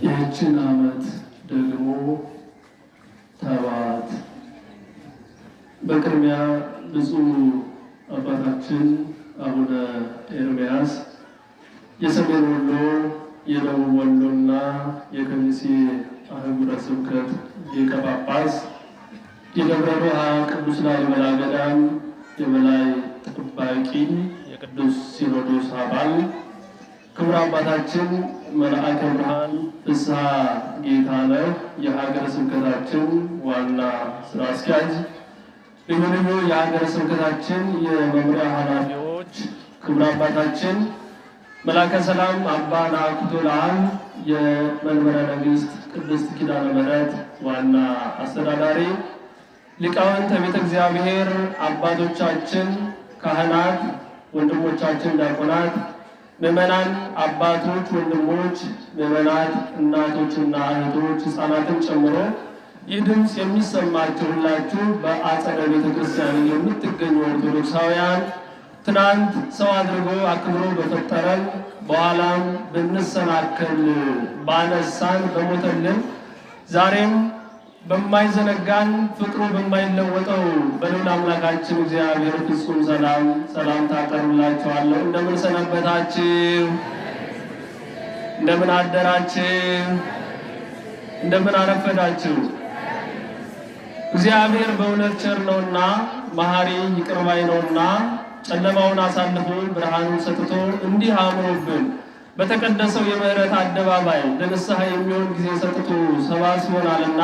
ይህችን ዓመት ደግሞ ተዋት። በቅድሚያ ብፁዕ አባታችን አቡነ ኤርምያስ የሰሜን ወሎ የደቡብ ወሎና የከሚሴ አህጉረ ስብከት ሊቀ ጳጳስ፣ የደብረ ሮሃ ቅዱስ ላሊበላ ገዳም የበላይ ጠባቂ፣ የቅዱስ ሲኖዶስ አባል ክቡር አባታችን መልአከ ብርሃን ፍስሐ ጌታነህ የሀገረ ስብከታችን ዋና ስራ አስኪያጅ፣ ልዩ ልዩ የሀገረ ስብከታችን የመምሪያ ኃላፊዎች፣ ክቡር አባታችን መልአከ ሰላም አባ ናኩቶ ለአብ የመንበረ መንግስት ቅድስት ኪዳነ ምሕረት ዋና አስተዳዳሪ፣ ሊቃውንተ ቤተ እግዚአብሔር አባቶቻችን፣ ካህናት፣ ወንድሞቻችን ዲያቆናት፣ ምዕመናን አባቶች፣ ወንድሞች፣ ምዕመናት እናቶችና እህቶች፣ ሕፃናትን ጨምሮ ይህ ድምፅ የሚሰማችሁ ሁላችሁ በአጸደ ቤተ ክርስቲያን የምትገኙ ኦርቶዶክሳውያን ትናንት ሰው አድርጎ አክብሮ በፈጠረን በኋላም ብንሰናከል ባነሳን በሞተልን ዛሬም በማይዘነጋን ፍቅሩ በማይለወጠው በልዑል አምላካችን እግዚአብሔር ፍጹም ሰላምታ አቀርብላችኋለሁ። እንደምን ሰነበታችሁ? እንደምን አደራችሁ? እንደምን አረፈዳችሁ? እግዚአብሔር በእውነት ቸር ነውና መሐሪ ይቅር ባይ ነውና ጨለማውን አሳልፎ ብርሃኑን ሰጥቶ እንዲህ አምሮብን በተቀደሰው የምህረት አደባባይ ለንስሐ የሚሆን ጊዜ ሰጥቶ ሰባስቦናልና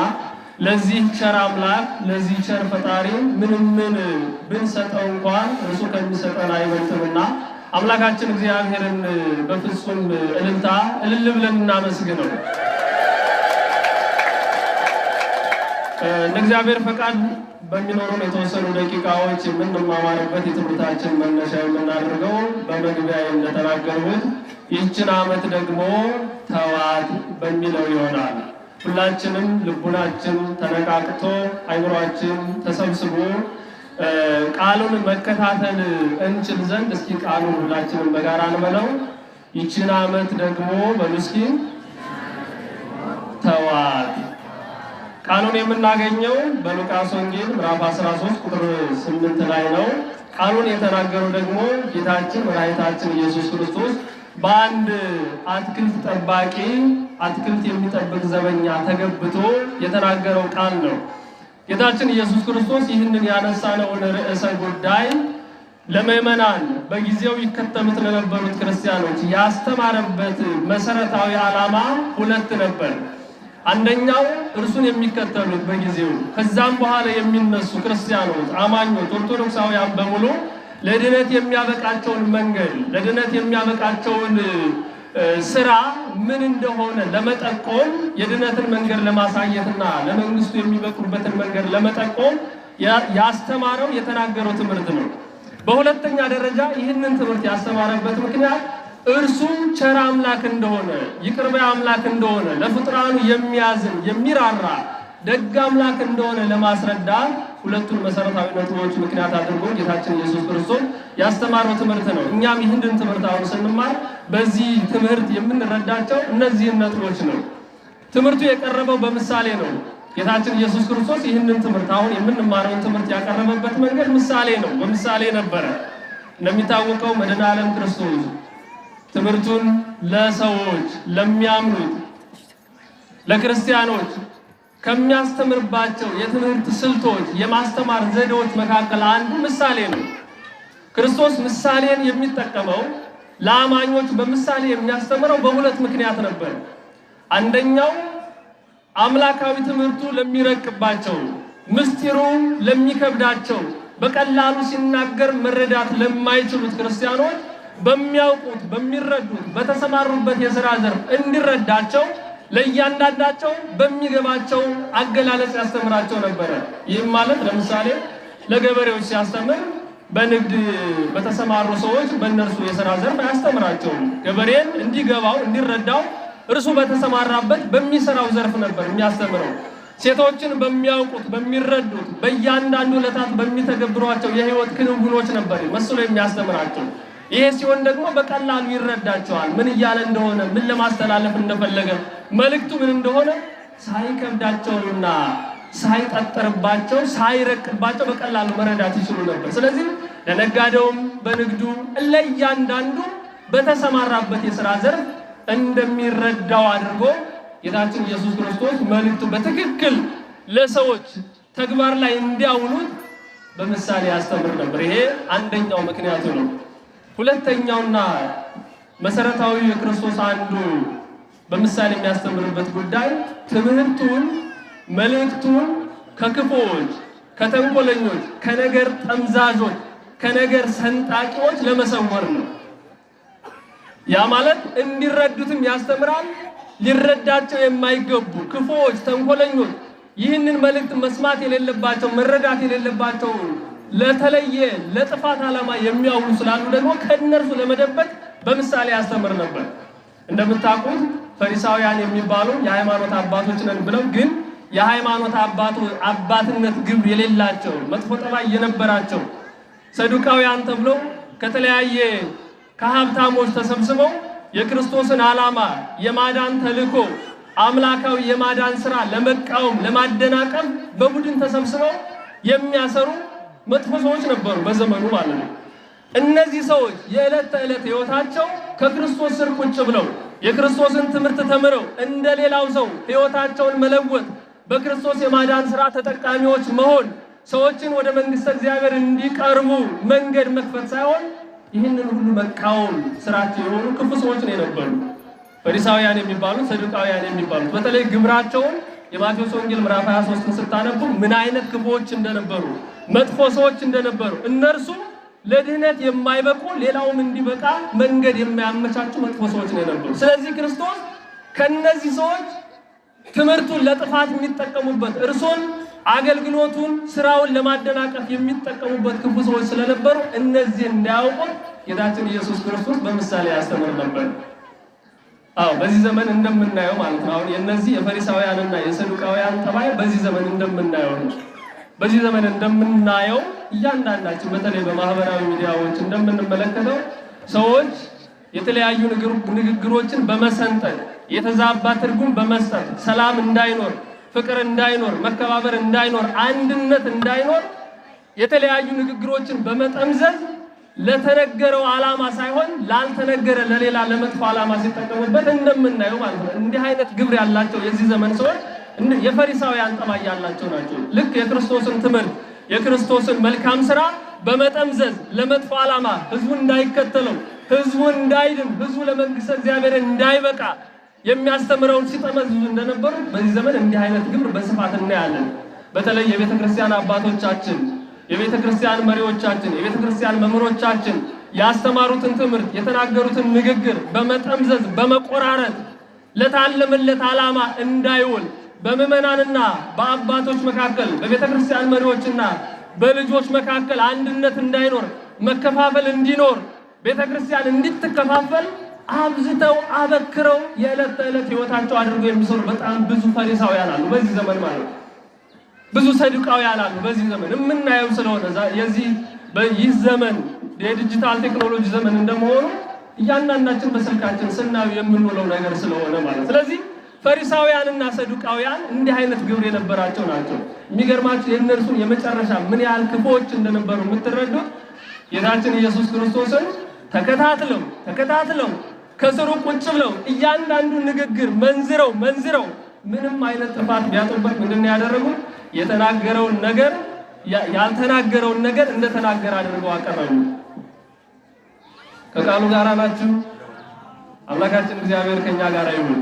ለዚህ ቸር አምላክ ለዚህ ቸር ፈጣሪ ምንም ብንሰጠው እንኳን እርሱ ከሚሰጠን አይበልጥምና አምላካችን እግዚአብሔርን በፍጹም እልልታ እልል ብለን እናመስግነው። እንደ እግዚአብሔር ፈቃድ በሚኖሩን የተወሰኑ ደቂቃዎች የምንማማርበት የትምህርታችን መነሻ የምናደርገው በመግቢያ እንደተናገሩት ይህችን ዓመት ደግሞ ተዋት በሚለው ይሆናል። ሁላችንም ልቡናችን ተነቃቅቶ አይምሯችን ተሰብስቦ ቃሉን መከታተል እንችል ዘንድ እስኪ ቃሉን ሁላችንም በጋራ እንበለው። ይህችን ዓመት ደግሞ በሉስኪ ተዋት። ቃሉን የምናገኘው በሉቃስ ወንጌል ምዕራፍ 13 ቁጥር 8 ላይ ነው። ቃሉን የተናገረው ደግሞ ጌታችን መድኃኒታችን ኢየሱስ ክርስቶስ በአንድ አትክልት ጠባቂ አትክልት የሚጠብቅ ዘበኛ ተገብቶ የተናገረው ቃል ነው። ጌታችን ኢየሱስ ክርስቶስ ይህንን ያነሳነውን ርዕሰ ጉዳይ ለምዕመናን በጊዜው ይከተሉት ለነበሩት ክርስቲያኖች ያስተማረበት መሰረታዊ ዓላማ ሁለት ነበር። አንደኛው እርሱን የሚከተሉት በጊዜው ከዛም በኋላ የሚነሱ ክርስቲያኖች፣ አማኞች፣ ኦርቶዶክሳውያን በሙሉ ለድነት የሚያበቃቸውን መንገድ ለድነት የሚያበቃቸውን ስራ ምን እንደሆነ ለመጠቆም የድነትን መንገድ ለማሳየትና ለመንግስቱ የሚበቁበትን መንገድ ለመጠቆም ያስተማረው የተናገረው ትምህርት ነው። በሁለተኛ ደረጃ ይህንን ትምህርት ያስተማረበት ምክንያት እርሱ ቸር አምላክ እንደሆነ ይቅር ባይ አምላክ እንደሆነ ለፍጥራኑ የሚያዝን የሚራራ ደግ አምላክ እንደሆነ ለማስረዳት ሁለቱን መሰረታዊ ነጥቦች ምክንያት አድርጎ ጌታችን ኢየሱስ ክርስቶስ ያስተማረው ትምህርት ነው። እኛም ይህንን ትምህርት አሁን ስንማር በዚህ ትምህርት የምንረዳቸው እነዚህን ነጥቦች ነው። ትምህርቱ የቀረበው በምሳሌ ነው። ጌታችን ኢየሱስ ክርስቶስ ይህንን ትምህርት አሁን የምንማረውን ትምህርት ያቀረበበት መንገድ ምሳሌ ነው። በምሳሌ ነበረ። እንደሚታወቀው መድኃኔ ዓለም ክርስቶስ ትምህርቱን ለሰዎች ለሚያምኑት ለክርስቲያኖች ከሚያስተምርባቸው የትምህርት ስልቶች የማስተማር ዘዴዎች መካከል አንዱ ምሳሌ ነው። ክርስቶስ ምሳሌን የሚጠቀመው ለአማኞች በምሳሌ የሚያስተምረው በሁለት ምክንያት ነበር። አንደኛው አምላካዊ ትምህርቱ ለሚረቅባቸው፣ ምስጢሩ ለሚከብዳቸው፣ በቀላሉ ሲናገር መረዳት ለማይችሉት ክርስቲያኖች በሚያውቁት በሚረዱት በተሰማሩበት የሥራ ዘርፍ እንዲረዳቸው ለእያንዳንዳቸው በሚገባቸው አገላለጽ ያስተምራቸው ነበረ። ይህም ማለት ለምሳሌ ለገበሬዎች ሲያስተምር በንግድ በተሰማሩ ሰዎች በእነርሱ የሥራ ዘርፍ አያስተምራቸውም። ገበሬን እንዲገባው እንዲረዳው እርሱ በተሰማራበት በሚሰራው ዘርፍ ነበር የሚያስተምረው። ሴቶችን በሚያውቁት በሚረዱት በእያንዳንዱ ዕለታት በሚተገብሯቸው የህይወት ክንውኖች ነበር መስሎ የሚያስተምራቸው። ይሄ ሲሆን ደግሞ በቀላሉ ይረዳቸዋል። ምን እያለ እንደሆነ ምን ለማስተላለፍ እንደፈለገ መልእክቱ ምን እንደሆነ ሳይከብዳቸውና ሳይጠጠርባቸው ሳይረቅባቸው በቀላሉ መረዳት ይችሉ ነበር። ስለዚህ ለነጋዴውም በንግዱ ለእያንዳንዱ በተሰማራበት የሥራ ዘርፍ እንደሚረዳው አድርጎ ጌታችን ኢየሱስ ክርስቶስ መልእክቱ በትክክል ለሰዎች ተግባር ላይ እንዲያውሉት በምሳሌ ያስተምር ነበር። ይሄ አንደኛው ምክንያቱ ነው። ሁለተኛውና መሰረታዊ የክርስቶስ አንዱ በምሳሌ የሚያስተምርበት ጉዳይ ትምህርቱን መልእክቱን ከክፉዎች፣ ከተንኮለኞች፣ ከነገር ጠምዛዦች፣ ከነገር ሰንጣቂዎች ለመሰወር ነው። ያ ማለት እንዲረዱትም ያስተምራል። ሊረዳቸው የማይገቡ ክፉዎች፣ ተንኮለኞች ይህንን መልእክት መስማት የሌለባቸው መረዳት የሌለባቸው ለተለየ ለጥፋት ዓላማ የሚያውሉ ስላሉ ደግሞ ከእነርሱ ለመደበቅ በምሳሌ ያስተምር ነበር። እንደምታውቁት ፈሪሳውያን የሚባሉ የሃይማኖት አባቶች ነን ብለው ግን የሃይማኖት አባትነት ግብር የሌላቸው መጥፎ ጠባይ የነበራቸው ሰዱቃውያን ተብለው ከተለያየ ከሀብታሞች ተሰብስበው የክርስቶስን ዓላማ የማዳን ተልእኮ አምላካዊ የማዳን ሥራ ለመቃወም ለማደናቀፍ በቡድን ተሰብስበው የሚያሰሩ መጥፎ ሰዎች ነበሩ በዘመኑ ማለት ነው። እነዚህ ሰዎች የዕለት ተዕለት ሕይወታቸው ከክርስቶስ ስር ቁጭ ብለው የክርስቶስን ትምህርት ተምረው እንደሌላው ሰው ሕይወታቸውን መለወጥ በክርስቶስ የማዳን ሥራ ተጠቃሚዎች መሆን ሰዎችን ወደ መንግሥተ እግዚአብሔር እንዲቀርቡ መንገድ መክፈት ሳይሆን ይህንን ሁሉ መቃወም ስራቸው የሆኑ ክፉ ሰዎች ነው የነበሩ። ፈሪሳውያን የሚባሉት ሰዱቃውያን የሚባሉት በተለይ ግብራቸውን የማቴዎስ ወንጌል ምዕራፍ 23ን ስታነቡ ምን አይነት ክፉዎች እንደነበሩ መጥፎ ሰዎች እንደነበሩ እነርሱ ለድህነት የማይበቁ ሌላውም እንዲበቃ መንገድ የማያመቻቹ መጥፎ ሰዎች ነው የነበሩ። ስለዚህ ክርስቶስ ከነዚህ ሰዎች ትምህርቱን ለጥፋት የሚጠቀሙበት እርሱን አገልግሎቱን ስራውን ለማደናቀፍ የሚጠቀሙበት ክፉ ሰዎች ስለነበሩ እነዚህ እንዳያውቁት ጌታችን ኢየሱስ ክርስቶስ በምሳሌ ያስተምር ነበር። በዚህ ዘመን እንደምናየው ማለት ነው። አሁን የነዚህ የፈሪሳውያንና የሰዱቃውያን ጠባይ በዚህ ዘመን እንደምናየው ነው። በዚህ ዘመን እንደምናየው እያንዳንዳችን በተለይ በማህበራዊ ሚዲያዎች እንደምንመለከተው ሰዎች የተለያዩ ንግግሮችን በመሰንጠቅ የተዛባ ትርጉም በመስጠት ሰላም እንዳይኖር፣ ፍቅር እንዳይኖር፣ መከባበር እንዳይኖር፣ አንድነት እንዳይኖር የተለያዩ ንግግሮችን በመጠምዘዝ ለተነገረው ዓላማ ሳይሆን ላልተነገረ ለሌላ ለመጥፎ ዓላማ ሲጠቀሙበት እንደምናየው ማለት ነው። እንዲህ አይነት ግብር ያላቸው የዚህ ዘመን ሰዎች የፈሪሳውያን ጠባይ ያላቸው ናቸው። ልክ የክርስቶስን ትምህርት የክርስቶስን መልካም ሥራ በመጠምዘዝ ለመጥፎ ዓላማ ህዝቡ እንዳይከተለው፣ ህዝቡ እንዳይድን፣ ህዝቡ ለመንግሥተ እግዚአብሔር እንዳይበቃ የሚያስተምረውን ሲጠመዝዙ እንደነበሩ በዚህ ዘመን እንዲህ አይነት ግብር በስፋት እናያለን። በተለይ የቤተ ክርስቲያን አባቶቻችን፣ የቤተ ክርስቲያን መሪዎቻችን፣ የቤተ ክርስቲያን መምህሮቻችን ያስተማሩትን ትምህርት የተናገሩትን ንግግር በመጠምዘዝ በመቆራረጥ ለታለመለት ዓላማ እንዳይውል በምዕመናንና በአባቶች መካከል በቤተ ክርስቲያን መሪዎችና በልጆች መካከል አንድነት እንዳይኖር መከፋፈል እንዲኖር ቤተ ክርስቲያን እንድትከፋፈል አብዝተው አበክረው የዕለት ተዕለት ሕይወታቸው አድርገው የሚሰሩ በጣም ብዙ ፈሪሳውያን አሉ በዚህ ዘመን ማለት ነው። ብዙ ሰዱቃውያን አሉ በዚህ ዘመን የምናየው ስለሆነ ይህ ዘመን የዲጂታል ቴክኖሎጂ ዘመን እንደመሆኑ እያንዳንዳችን በስልካችን ስናዩ የምንውለው ነገር ስለሆነ ማለት ስለዚህ ፈሪሳውያንና ሰዱቃውያን እንዲህ አይነት ግብር የነበራቸው ናቸው። የሚገርማችሁ የእነርሱን የመጨረሻ ምን ያህል ክፉዎች እንደነበሩ የምትረዱት ጌታችን ኢየሱስ ክርስቶስን ተከታትለው ከስሩ ቁጭ ብለው እያንዳንዱ ንግግር መንዝረው ምንም አይነት ጥፋት ቢያጡበት ምንድን ነው ያደረጉት? የተናገረውን ነገር ያልተናገረውን ነገር እንደተናገረ አድርገው አቀረቡ። ከቃሉ ጋር ናችሁ? አምላካችን እግዚአብሔር ከኛ ጋር ይሁን።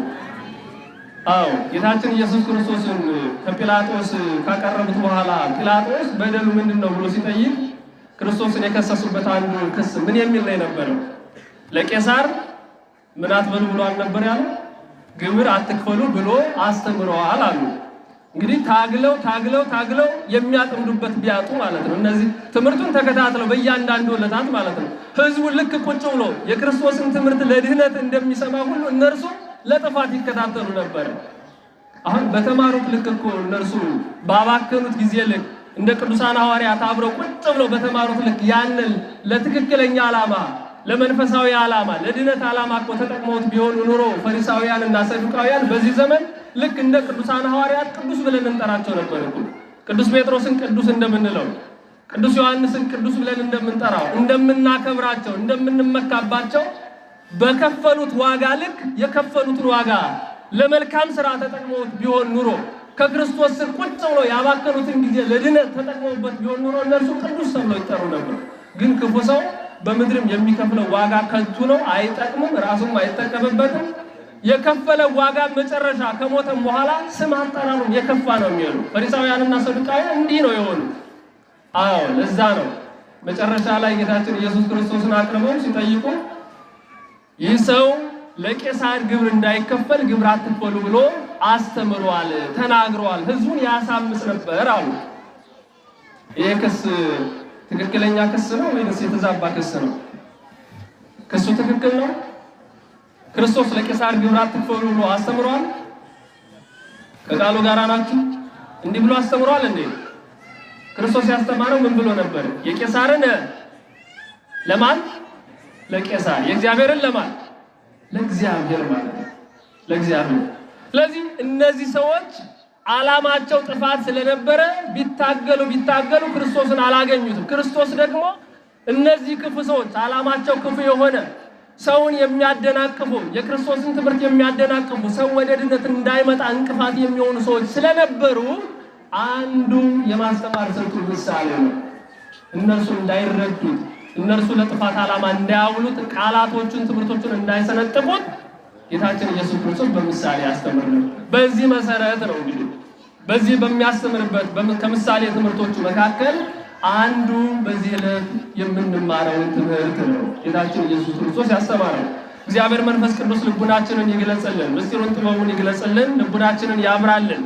ጌታችን ኢየሱስ ክርስቶስን ከጲላጦስ ካቀረቡት በኋላ ጲላጦስ በደሉ ምንድነው ብሎ ሲጠይቅ ክርስቶስን የከሰሱበት አንዱ ክስ ምን የሚል ላይ ነበር? ለቄሳር ምን አትበሉ ብሎ አልነበር ያለው? ግብር አትክፈሉ ብሎ አስተምረዋል አሉ። እንግዲህ ታግለው የሚያጠምዱበት ቢያጡ ማለት ነው። እነዚህ ትምህርቱን ተከታትለው በእያንዳንዱ ዕለታት ማለት ነው ህዝቡ ልክ ቁጭ ብሎ የክርስቶስን ትምህርት ለድህነት እንደሚሰማ ሁሉ እነርሱ ለጥፋት ይከታተሉ ነበር። አሁን በተማሩት ልክ እኮ እነርሱ ባባከኑት ጊዜ ልክ እንደ ቅዱሳን ሐዋርያት አብረው ቁጭ ብለው በተማሩት ልክ ያንን ለትክክለኛ ዓላማ ለመንፈሳዊ ዓላማ ለድነት ዓላማ እኮ ተጠቅመውት ቢሆኑ ኑሮ ፈሪሳውያንና ሰዱቃውያን በዚህ ዘመን ልክ እንደ ቅዱሳን ሐዋርያት ቅዱስ ብለን እንጠራቸው ነበር እኮ። ቅዱስ ጴጥሮስን ቅዱስ እንደምንለው፣ ቅዱስ ዮሐንስን ቅዱስ ብለን እንደምንጠራው፣ እንደምናከብራቸው፣ እንደምንመካባቸው በከፈሉት ዋጋ ልክ የከፈሉትን ዋጋ ለመልካም ሥራ ተጠቅመውት ቢሆን ኑሮ ከክርስቶስ ስር ቁጭ ብለው ያባከኑትን ጊዜ ለድነት ተጠቅመውበት ቢሆን ኑሮ እነርሱ ቅዱስ ተብለው ይጠሩ ነበር። ግን ክፉ ሰው በምድርም የሚከፍለው ዋጋ ከንቱ ነው፣ አይጠቅምም፣ ራሱም አይጠቀምበትም። የከፈለ ዋጋ መጨረሻ ከሞተም በኋላ ስም አጠራሩም የከፋ ነው የሚሆነው። ፈሪሳውያንና ሰዱቃውያን እንዲህ ነው የሆኑ። አዎ ለዛ ነው መጨረሻ ላይ ጌታችን ኢየሱስ ክርስቶስን አቅርበው ሲጠይቁ ይህ ሰው ለቄሳር ግብር እንዳይከፈል ግብር አትክፈሉ ብሎ አስተምሯል፣ ተናግሯል፣ ህዝቡን ያሳምስ ነበር አሉ። ይሄ ክስ ትክክለኛ ክስ ነው ወይስ የተዛባ ክስ ነው? ክሱ ትክክል ነው? ክርስቶስ ለቄሳር ግብር አትክፈሉ ብሎ አስተምሯል? ከቃሉ ጋር ናችሁ? እንዲህ ብሎ አስተምሯል እንዴ? ክርስቶስ ያስተማረው ምን ብሎ ነበር? የቄሳርን ለማን? ለቄሳር። የእግዚአብሔርን ለማን? ለእግዚአብሔር ማለት ነው። ለእግዚአብሔር። ስለዚህ እነዚህ ሰዎች ዓላማቸው ጥፋት ስለነበረ ቢታገሉ ክርስቶስን አላገኙትም። ክርስቶስ ደግሞ እነዚህ ክፉ ሰዎች ዓላማቸው ክፉ የሆነ ሰውን የሚያደናቅፉ የክርስቶስን ትምህርት የሚያደናቅፉ ሰው ወደ ድነት እንዳይመጣ እንቅፋት የሚሆኑ ሰዎች ስለነበሩ አንዱ የማስተማር ስልቱ ምሳሌ ነው። እነርሱ እንዳይረዱት፣ እነርሱ ለጥፋት ዓላማ እንዳያውሉት፣ ቃላቶቹን ትምህርቶቹን እንዳይሰነጥቁት ጌታችን ኢየሱስ ክርስቶስ በምሳሌ ያስተምር ነው። በዚህ መሰረት ነው እንግዲህ በዚህ በሚያስተምርበት ከምሳሌ ትምህርቶቹ መካከል አንዱ በዚህ ዕለት የምንማረውን ትምህርት ነው ጌታችን ኢየሱስ ክርስቶስ ያስተማረው። እግዚአብሔር መንፈስ ቅዱስ ልቡናችንን ይግለጽልን፣ ምስጢሩን ጥበቡን ይግለጽልን፣ ልቡናችንን ያብራልን።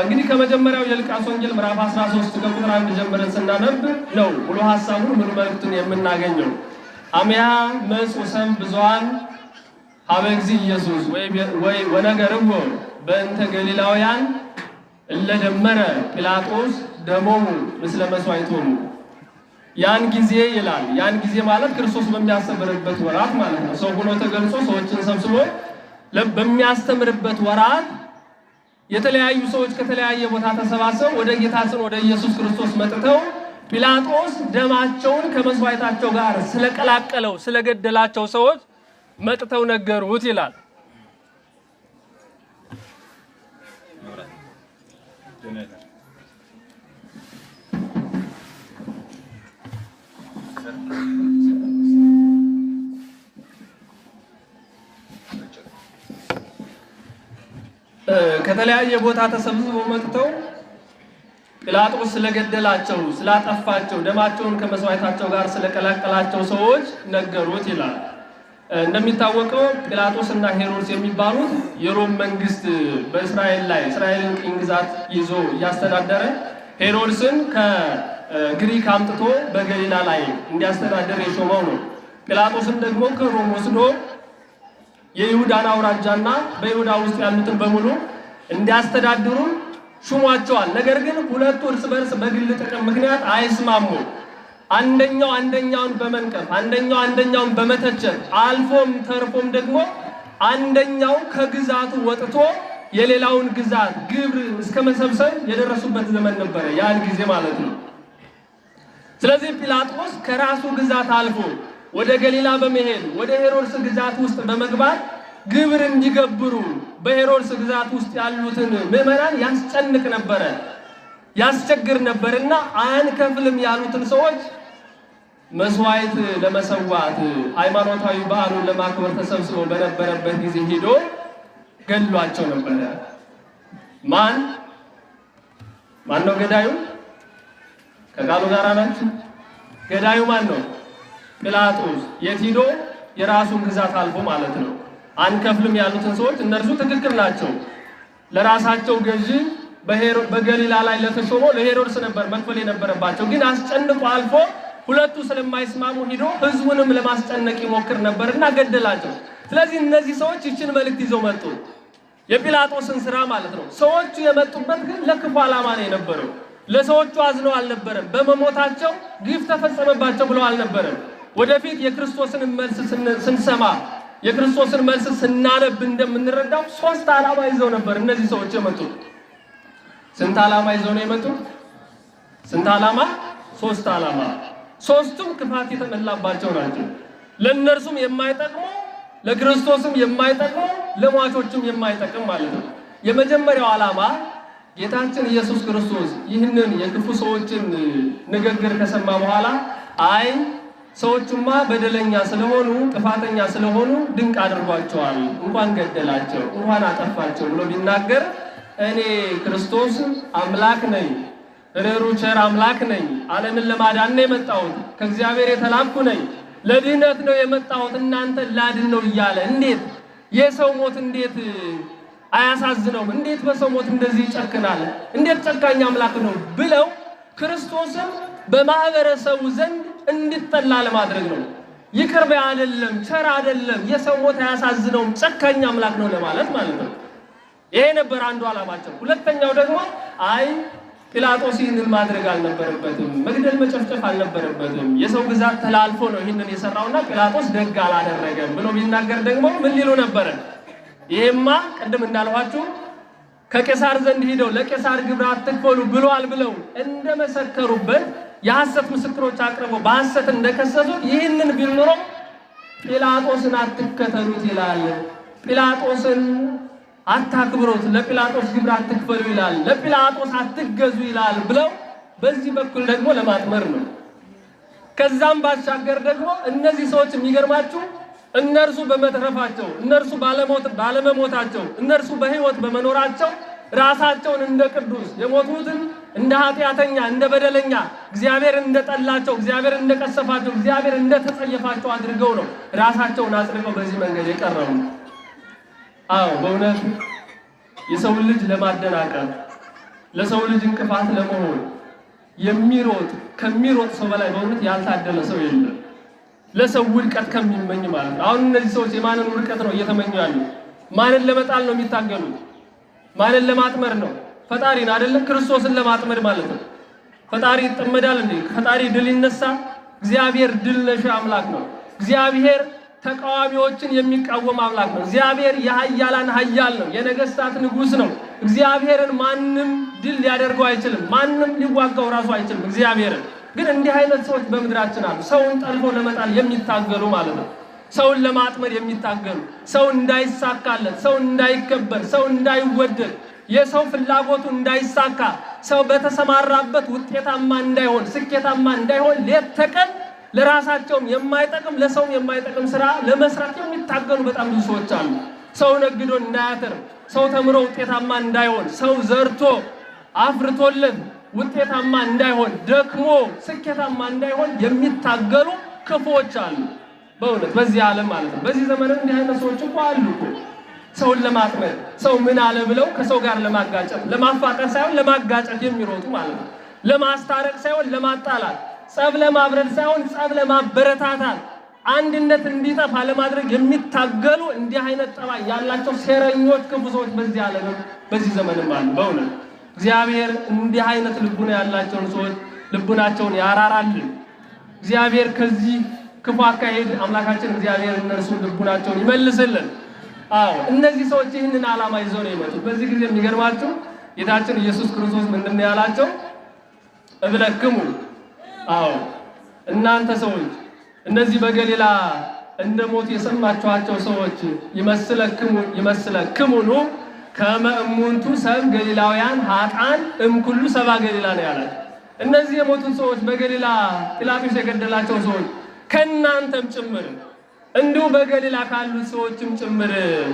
እንግዲህ ከመጀመሪያው የሉቃስ ወንጌል ምዕራፍ 13 ከቁጥር 1 ጀምረን ስናነብ ነው ሙሉ ሐሳቡን ሙሉ መልእክቱን የምናገኘው። አሚያ መጽኡ ሰም ብዙኃን ሀበ እግዚእ ኢየሱስ ወይ ወነገርዎ በእንተ ገሊላውያን እለ ደመረ ጲላጦስ ደሞሙ ምስለ መስዋዕቶሙ። ያን ጊዜ ይላል። ያን ጊዜ ማለት ክርስቶስ በሚያስተምርበት ወራት ማለት ነው። ሰው ሆኖ ተገልጾ ሰዎችን ሰብስቦ በሚያስተምርበት ወራት የተለያዩ ሰዎች ከተለያየ ቦታ ተሰባስበው ወደ ጌታችን ወደ ኢየሱስ ክርስቶስ መጥተው ጲላጦስ ደማቸውን ከመስዋዕታቸው ጋር ስለቀላቀለው ስለገደላቸው ሰዎች መጥተው ነገሩት ይላል። ከተለያየ ቦታ ተሰብስበው መጥተው ጲላጦስ ስለገደላቸው ስላጠፋቸው ደማቸውን ከመስዋዕታቸው ጋር ስለቀላቀላቸው ሰዎች ነገሩት ይላል። እንደሚታወቀው ጲላጦስና ሄሮድስ የሚባሉት የሮም መንግስት በእስራኤል ላይ እስራኤልን ቅኝ ግዛት ይዞ እያስተዳደረ ሄሮድስን ከግሪክ አምጥቶ በገሊላ ላይ እንዲያስተዳደር የሾመው ነው። ጲላጦስን ደግሞ ከሮም ወስዶ የይሁዳን አውራጃና በይሁዳ ውስጥ ያሉትን በሙሉ እንዲያስተዳድሩ ሹሟቸዋል። ነገር ግን ሁለቱ እርስ በርስ በግል ጥቅም ምክንያት አይስማሙም። አንደኛው አንደኛውን በመንቀፍ አንደኛውን በመተቸት አልፎም ተርፎም ደግሞ አንደኛው ከግዛቱ ወጥቶ የሌላውን ግዛት ግብር እስከ መሰብሰብ የደረሱበት ዘመን ነበረ፣ ያን ጊዜ ማለት ነው። ስለዚህ ጲላጦስ ከራሱ ግዛት አልፎ ወደ ገሊላ በመሄድ ወደ ሄሮድስ ግዛት ውስጥ በመግባት ግብር እንዲገብሩ በሄሮድስ ግዛት ውስጥ ያሉትን ምዕመናን ያስጨንቅ ነበረ፣ ያስቸግር ነበርና አንከፍልም ያሉትን ሰዎች መስዋዕት ለመሰዋት ሃይማኖታዊ በዓሉን ለማክበር ተሰብስበው በነበረበት ጊዜ ሄዶ ገድሏቸው ነበረ። ማን ነው ገዳዩ? ከቃሉ ጋር ናችሁ? ገዳዩ ማን ነው? ጲላጦስ። የት ሄዶ? የራሱን ግዛት አልፎ ማለት ነው። አንከፍልም ያሉትን ሰዎች እነርሱ ትክክል ናቸው። ለራሳቸው ገዢ በገሊላ ላይ ለተሾመው ለሄሮድስ ነበር መክፈል የነበረባቸው። ግን አስጨንቆ አልፎ ሁለቱ ስለማይስማሙ ሄዶ ህዝቡንም ለማስጨነቅ ይሞክር ነበርና ገደላቸው። ስለዚህ እነዚህ ሰዎች ይችን መልእክት ይዘው መጡ፣ የጲላጦስን ስራ ማለት ነው። ሰዎቹ የመጡበት ግን ለክፉ ዓላማ ነው የነበረው። ለሰዎቹ አዝነው አልነበረም። በመሞታቸው ግፍ ተፈጸመባቸው ብለው አልነበረም። ወደፊት የክርስቶስን መልስ ስንሰማ የክርስቶስን መልስ ስናነብ እንደምንረዳው ሶስት ዓላማ ይዘው ነበር እነዚህ ሰዎች የመጡት። ስንት ዓላማ ይዘው ነው የመጡት? ስንት ዓላማ? ሶስት ዓላማ። ሶስቱም ክፋት የተመላባቸው ናቸው። ለእነርሱም የማይጠቅሙ ለክርስቶስም የማይጠቅሙ ለሟቾችም የማይጠቅም ማለት ነው። የመጀመሪያው ዓላማ ጌታችን ኢየሱስ ክርስቶስ ይህንን የክፉ ሰዎችን ንግግር ከሰማ በኋላ አይ ሰዎቹማ በደለኛ ስለሆኑ ጥፋተኛ ስለሆኑ ድንቅ አድርጓቸዋል፣ እንኳን ገደላቸው እንኳን አጠፋቸው ብሎ ቢናገር እኔ ክርስቶስ አምላክ ነኝ፣ ርኅሩኅ ቸር አምላክ ነኝ፣ ዓለምን ለማዳን ነው የመጣሁት፣ ከእግዚአብሔር የተላኩ ነኝ፣ ለድህነት ነው የመጣሁት እናንተ ላድን ነው እያለ እንዴት የሰው ሞት እንዴት አያሳዝነውም? እንዴት በሰው ሞት እንደዚህ ይጨክናል? እንዴት ጨካኝ አምላክ ነው ብለው ክርስቶስን በማህበረሰቡ ዘንድ እንዲጠላ ለማድረግ ነው። ይቅር ባይ አይደለም፣ ቸር አይደለም፣ የሰው ሞት አያሳዝነውም፣ ጨካኝ አምላክ ነው ለማለት ማለት ነው። ይሄ ነበር አንዱ ዓላማቸው። ሁለተኛው ደግሞ አይ ጲላጦስ ይህንን ማድረግ አልነበረበትም፣ መግደል መጨፍጨፍ አልነበረበትም፣ የሰው ግዛት ተላልፎ ነው ይህንን የሰራውና ጲላጦስ ደግ አላደረገም ብሎ ቢናገር ደግሞ ምን ሊሉ ነበረ? ይሄማ ቅድም እንዳልኋችሁ ከቄሳር ዘንድ ሄደው ለቄሳር ግብር አትክፈሉ ብሏል ብለው እንደመሰከሩበት የሐሰት ምስክሮች አቅርበው በሐሰት እንደከሰሱት ይህንን ቢል ኖሮ ጲላጦስን አትከተሉት ይላል፣ ጲላጦስን አታክብሩት፣ ለጲላጦስ ግብር አትክፈሉ ይላል፣ ለጲላጦስ አትገዙ ይላል ብለው በዚህ በኩል ደግሞ ለማጥመር ነው። ከዛም ባሻገር ደግሞ እነዚህ ሰዎች የሚገርማችሁ እነርሱ በመትረፋቸው እነርሱ ባለመሞታቸው እነርሱ በሕይወት በመኖራቸው ራሳቸውን እንደ ቅዱስ የሞቱትን እንደ ኃጢአተኛ እንደ በደለኛ እግዚአብሔር እንደጠላቸው እግዚአብሔር እንደቀሰፋቸው እግዚአብሔር እንደተጸየፋቸው አድርገው ነው ራሳቸውን አጽድቀው በዚህ መንገድ የቀረቡ። አዎ በእውነት የሰው ልጅ ለማደናቀፍ ለሰው ልጅ እንቅፋት ለመሆን የሚሮጥ ከሚሮጥ ሰው በላይ በእውነት ያልታደለ ሰው የለም። ለሰው ውድቀት ከሚመኝ ማለት ነው። አሁን እነዚህ ሰዎች የማንን ውድቀት ነው እየተመኙ ያሉት? ማንን ለመጣል ነው የሚታገሉት? ማንን ለማጥመር ነው? ፈጣሪን አይደለም ክርስቶስን ለማጥመድ ማለት ነው። ፈጣሪ ይጠመዳል እንዴ? ፈጣሪ ድል ይነሳ? እግዚአብሔር ድል ነሽ አምላክ ነው። እግዚአብሔር ተቃዋሚዎችን የሚቃወም አምላክ ነው። እግዚአብሔር የኃያላን ኃያል ነው። የነገስታት ንጉስ ነው። እግዚአብሔርን ማንም ድል ሊያደርገው አይችልም። ማንም ሊዋጋው ራሱ አይችልም እግዚአብሔርን። ግን እንዲህ አይነት ሰዎች በምድራችን አሉ። ሰውን ጠልፎ ለመጣል የሚታገሉ ማለት ነው። ሰውን ለማጥመድ የሚታገሉ፣ ሰው እንዳይሳካለት፣ ሰው እንዳይከበር፣ ሰው እንዳይወደድ፣ የሰው ፍላጎቱ እንዳይሳካ፣ ሰው በተሰማራበት ውጤታማ እንዳይሆን፣ ስኬታማ እንዳይሆን ሌት ተቀን ለራሳቸውም የማይጠቅም ለሰውም የማይጠቅም ስራ ለመስራት የሚታገሉ በጣም ብዙ ሰዎች አሉ። ሰው ነግዶ እንዳያተርፍ፣ ሰው ተምሮ ውጤታማ እንዳይሆን፣ ሰው ዘርቶ አፍርቶለት ውጤታማ እንዳይሆን፣ ደክሞ ስኬታማ እንዳይሆን የሚታገሉ ክፉዎች አሉ። በእውነት በዚህ ዓለም ማለት ነው። በዚህ ዘመን እንዲህ አይነት ሰዎች እኮ አሉ እኮ። ሰውን ለማጥመድ ሰው ምን አለ ብለው ከሰው ጋር ለማጋጨት፣ ለማፋቀር ሳይሆን ለማጋጨት የሚሮጡ ማለት ነው። ለማስታረቅ ሳይሆን ለማጣላት፣ ጸብ ለማብረድ ሳይሆን ጸብ ለማበረታታት፣ አንድነት እንዲጠፋ ለማድረግ የሚታገሉ እንዲህ አይነት ጠባይ ያላቸው ሴረኞች ክፉ ሰዎች በዚህ ዓለም በዚህ ዘመንም አሉ። በእውነት እግዚአብሔር እንዲህ አይነት ልቡና ያላቸውን ሰዎች ልቡናቸውን ያራራልን። እግዚአብሔር ከዚህ ክፉ አካሄድ አምላካችን እግዚአብሔር እነርሱ ልቡናቸውን ይመልስልን። አዎ እነዚህ ሰዎች ይህንን ዓላማ ይዘው ነው የመጡት። በዚህ ጊዜ የሚገርማችሁ ጌታችን ኢየሱስ ክርስቶስ ምንድን ነው ያላቸው? እብለክሙ፣ አዎ እናንተ ሰዎች እነዚህ በገሊላ እንደሞቱ የሰማችኋቸው ሰዎች ይመስለክሙኑ ከመ እሙንቱ ሰብ ገሊላውያን ኃጥአን እምኩሉ ሰባ ገሊላ ነው ያላቸው። እነዚህ የሞቱት ሰዎች በገሊላ ጲላጦስ የገደላቸው ሰዎች ከእናንተም ጭምር እንዲሁ በገሊላ ካሉት ሰዎችም ጭምር